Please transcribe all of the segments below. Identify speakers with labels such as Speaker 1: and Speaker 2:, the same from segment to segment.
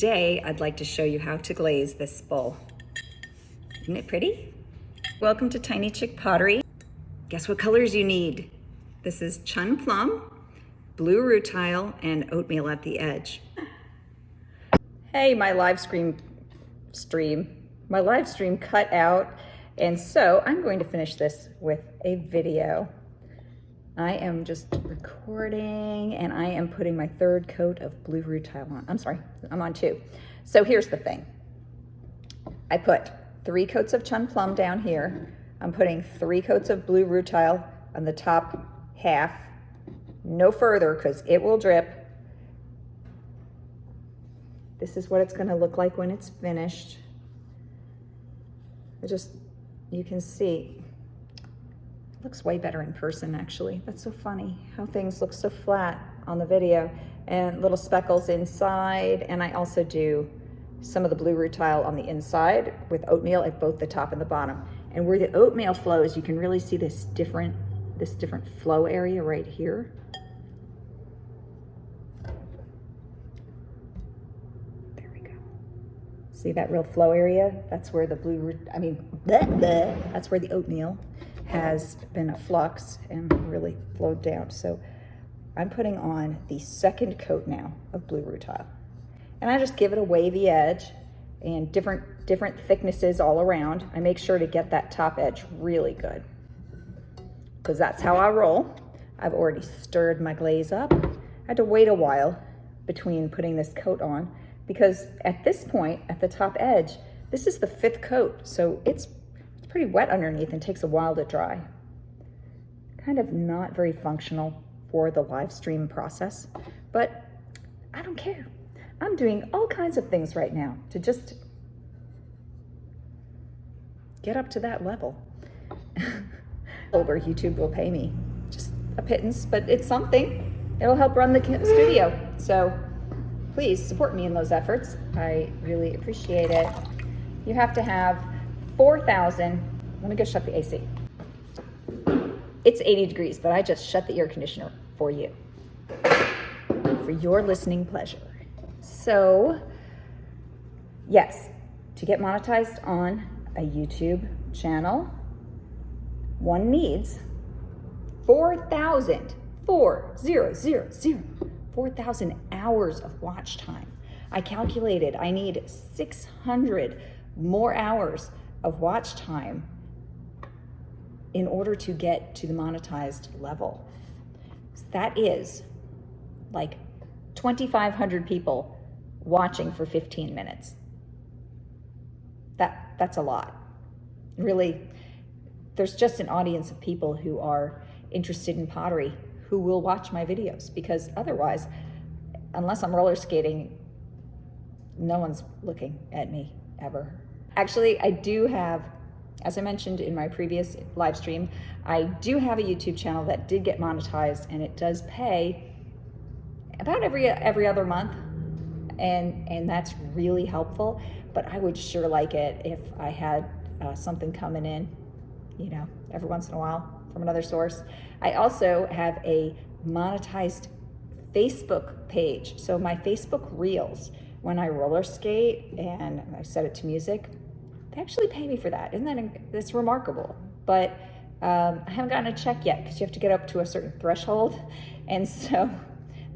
Speaker 1: Today, I'd like to show you how to glaze this bowl. Isn't it pretty? Welcome to Tiny Chick Pottery. Guess what colors you need? This is Chun Plum, blue rutile, and oatmeal at the edge. Hey, my live stream cut out, and so I'm going to finish this with a video. I am just recording and I am putting my third coat of blue rutile on. I'm sorry, I'm on 2. So here's the thing. I put 3 coats of Chun Plum down here. I'm putting 3 coats of blue rutile on the top half. No further because it will drip. This is what it's gonna look like when it's finished. You can see, looks way better in person, actually. That's so funny how things look so flat on the video, and little speckles inside. And I also do some of the blue rutile on the inside with oatmeal at both the top and the bottom. And where the oatmeal flows, you can really see this different flow area right here. There we go. See that real flow area? That's where the that's where the oatmeal has been a flux and really flowed down. So I'm putting on the second coat now of blue rutile. And I just give it a wavy edge and different thicknesses all around. I make sure to get that top edge really good because that's how I roll. I've already stirred my glaze up. I had to wait a while between putting this coat on because at this point, at the top edge, this is the 5th coat. So it's pretty wet underneath and takes a while to dry. Kind of not very functional for the live stream process, but I don't care. I'm doing all kinds of things right now to just get up to that level. Where YouTube will pay me just a pittance, but it's something. It'll help run the studio. So please support me in those efforts. I really appreciate it. You have to have 4,000, let me go shut the AC. It's 80 degrees, but I just shut the air conditioner for you, for your listening pleasure. So, yes, to get monetized on a YouTube channel, one needs 4,000 hours of watch time. I calculated I need 600 more hours of watch time in order to get to the monetized level. That is like 2,500 people watching for 15 minutes. That's a lot. Really, there's just an audience of people who are interested in pottery who will watch my videos, because otherwise, unless I'm roller skating, no one's looking at me ever. Actually, I do have, as I mentioned in my previous live stream, I do have a YouTube channel that did get monetized, and it does pay about every other month, and that's really helpful. But I would sure like it if I had something coming in, every once in a while from another source. I also have a monetized Facebook page. So my Facebook Reels, when I roller skate and I set it to music, they actually pay me for that. That's remarkable. But I haven't gotten a check yet because you have to get up to a certain threshold. And so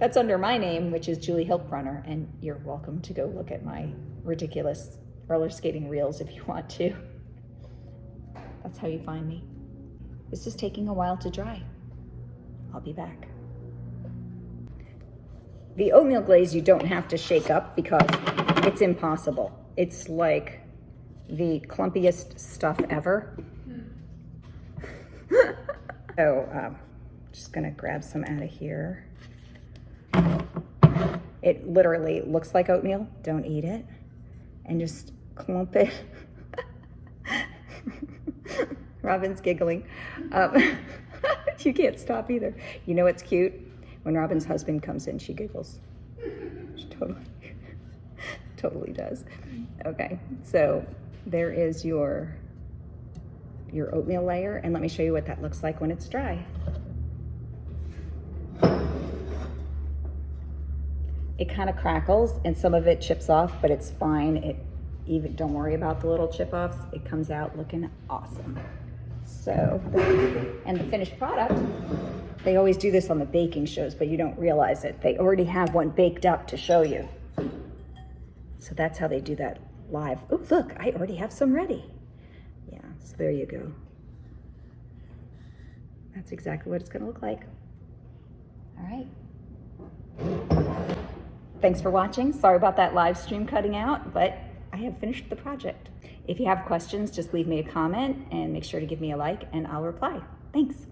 Speaker 1: that's under my name, which is Julie Hiltbrunner. And you're welcome to go look at my ridiculous roller skating reels if you want to. That's how you find me. This is taking a while to dry. I'll be back. The oatmeal glaze you don't have to shake up because it's impossible. It's like the clumpiest stuff ever. So just gonna grab some out of here. It literally looks like oatmeal. Don't eat it. And just clump it. Robin's giggling. You can't stop either. You know it's cute? When Robin's husband comes in, she giggles. She totally does. Okay, so there is your oatmeal layer, and let me show you what that looks like when it's dry. It kind of crackles and some of it chips off, but it's fine. Don't worry about the little chip offs. It comes out looking awesome. So, and the finished product, they always do this on the baking shows, but you don't realize it. They already have one baked up to show you. So that's how they do that live. Oh, look, I already have some ready. Yeah, so there you go. That's exactly what it's gonna look like. All right. Thanks for watching. Sorry about that live stream cutting out, but I have finished the project. If you have questions, just leave me a comment and make sure to give me a like and I'll reply. Thanks.